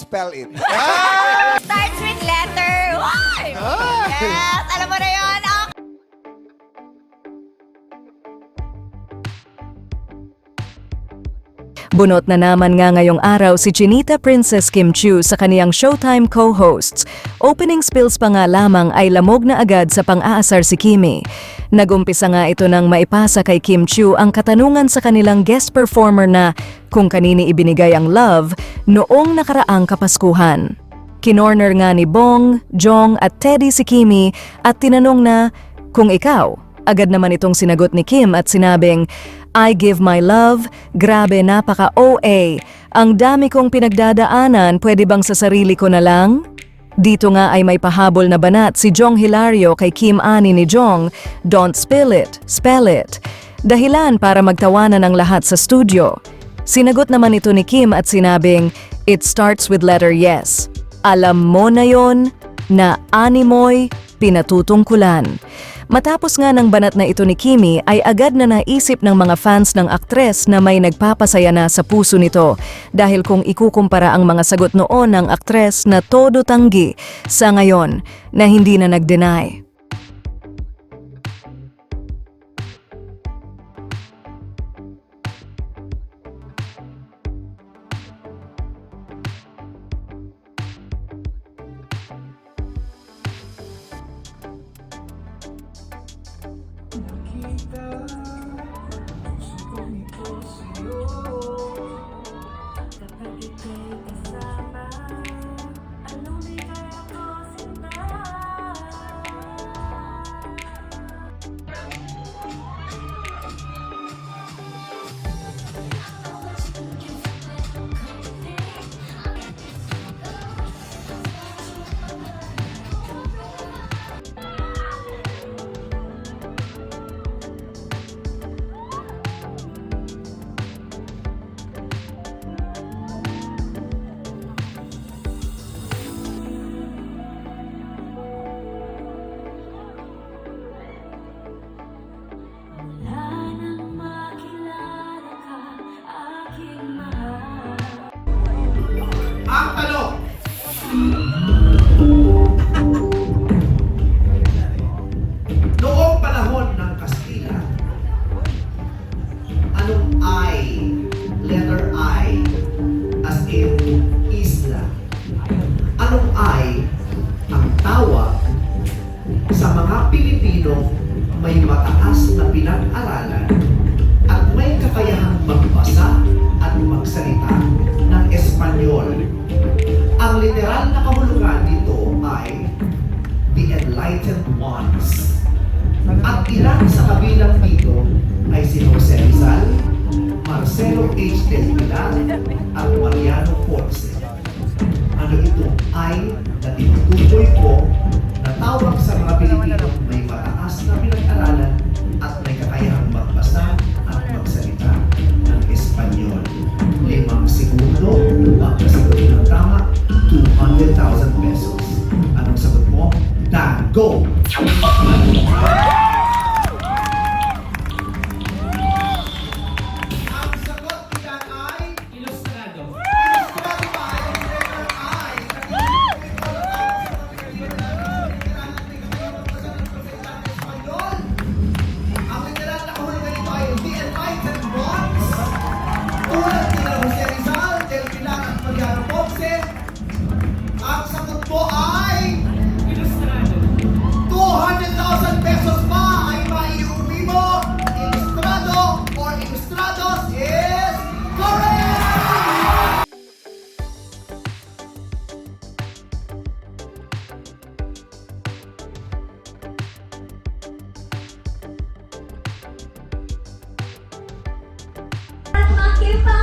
spell it. Starts with letter Y. Yes, alam mo na yun. Bunot na naman nga ngayong araw si Chinita Princess Kim Chiu sa kaniyang Showtime co-hosts. Opening spills pa nga lamang ay lamog na agad sa pang-aasar si Kimi. Nagumpisa nga ito nang maipasa kay Kim Chiu ang katanungan sa kanilang guest performer na kung kanini ibinigay ang love noong nakaraang Kapaskuhan. Kinorner nga ni Bong, Jong at Teddy si Kimi at tinanong na kung ikaw. Agad naman itong sinagot ni Kim at sinabing, I give my love, grabe napaka-OA. Ang dami kong pinagdadaanan, pwede bang sa sarili ko na lang? Dito nga ay may pahabol na banat si Jong Hilario kay Kim ani ni Jong, don't spill it, spell it. Dahilan para magtawanan ang lahat sa studio. Sinagot naman ito ni Kim at sinabing, it starts with letter yes. Alam mo na yon na animoy pinatutungkulan. Matapos nga ng banat na ito ni Kimi ay agad na naisip ng mga fans ng aktres na may nagpapasaya na sa puso nito dahil kung ikukumpara ang mga sagot noon ng aktres na todo tanggi sa ngayon na hindi na nag-deny. Ang tanong, noong panahon ng Kastila, anong I, letter I, as in isla, anong I ang tawag sa mga Pilipino may mataas na pinag-aralan at may kakayahang magbasa at magsalita ng Espanyol. Ang literal na kahulugan nito ay the enlightened ones. At ilan sa kabilang dito ay si Jose Rizal, Marcelo H. Del Pilar at Mariano Ponce. Ano ito ay na tinutukoy ko na tawag sa mga Pilipino may mataas na pinag-aralan at may kakayahang magbasa at magsalita ng Espanyol. 5 segundo, magkasagutin ng tama, 200,000 pesos. Anong sagot mo? Dan, go! Ang sagot ni Dan ay ilustrado. Ilustrado ba ay ang letter I? Ang literal na kahulugan nito ay the enlightened ones. Tulad nila Jose Rizal, Del Pilar at Mariano Ponce. Ang sagot mo ay ilustrado. 200,000 pesos pa ay maiuwi mo. Ilustrado or ilustrados is correct! Makipag